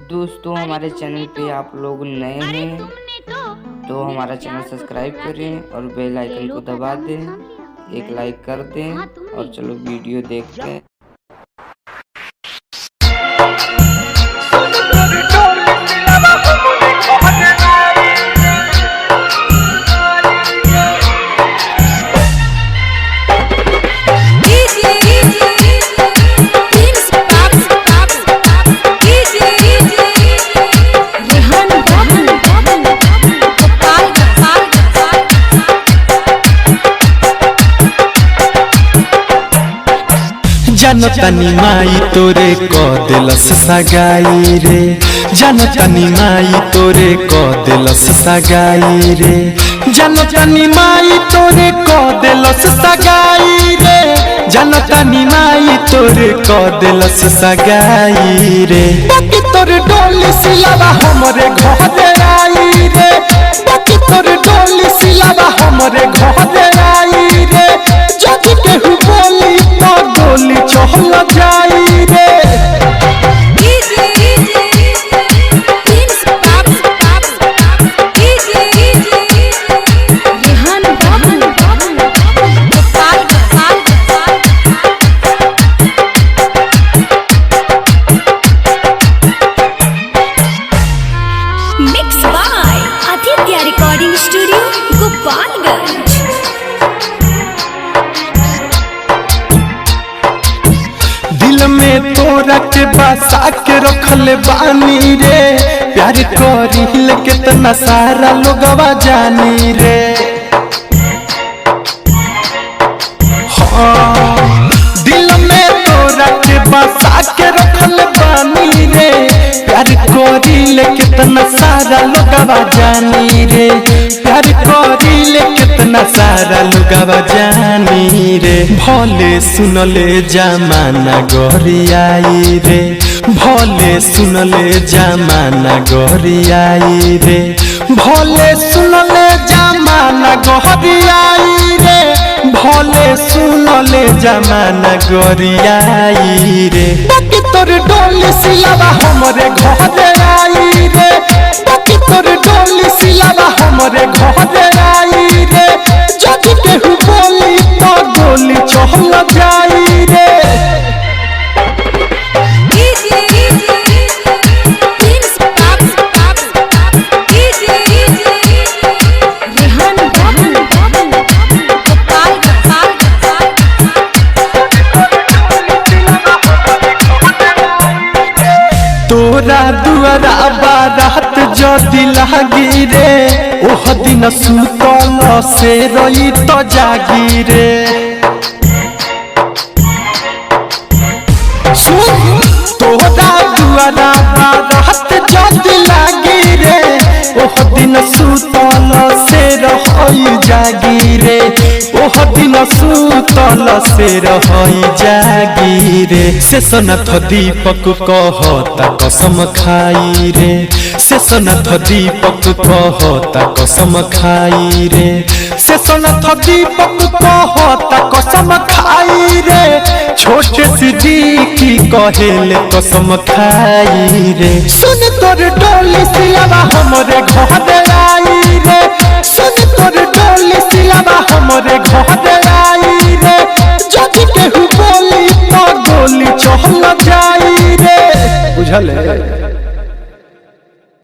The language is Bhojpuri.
दोस्तों हमारे चैनल पे आप लोग नए हैं तो हमारा चैनल सब्सक्राइब करें और बेल आइकन को दबा दें, एक लाइक कर दें और चलो वीडियो देखते हैं। जनतनी माई तोरे क दिलस सगाई रे, जनतनी माई तोरे क दिलस सगाई रे, जनतनी माई तोरे क दिलस सगाई रे, जनतनी माई तोरे क दिलस सगाई रे। बाकी तोरे डोली सिलावा हमरे घर आई रे, बाकी तोरे डोली सिलावा हमरे घर आई रे। जब केहू बोली तो डोली चहल जाई रे। Mix by Aditya recording studio Gopalganj. दिल में तोरा के बसा के रखले बानी रे, प्यार करिल कितना सारा लोगवा जानी रे। हाँ दिल में तोरा के बसा के रखले बानी रे, प्यार करिल कितना सारा लोगवा जानी रे, प्यार करिल कितना सारा लोगवा जानी रे। भले सुनले जमाना गरियाई रे, भले सुनले जमाना गरियाई रे, भले सुनले जमाना गरियाई रे, भले सुनले जमाना गरियाई रे। बाकी तोर डोली सिलावा हमरे घर आई रे, बाकी तोर डोली सिलावा हमरे घर आई रे। जब केहू बोली तो डोली चहल जाई रे। तोरा दुआरा बारात जदि लागी रे, ओह दिन सुतल से रही तो जागी रे। तोरा दुआरा बारात जदि लागी रे, ओह दिन सुतल से रही जागी रे, ओह दिन सुतल से रही जागी रे। शेषनाथ दीपक कहता कसम खाई रे, शेषनाथ दीपक कहता कसम खाई रे, शेषनाथ दीपक कहता कसम खाई रे। छोटे सिद्दीकी कहेले कसम खाई रे। सुन तोर डोली सिलावा हमरे घर आई रे, सुन तोर डोली सिलावा हमरे घर आई रे। जब केहू बोली तो डोली चहल जाई रे। बुझल है।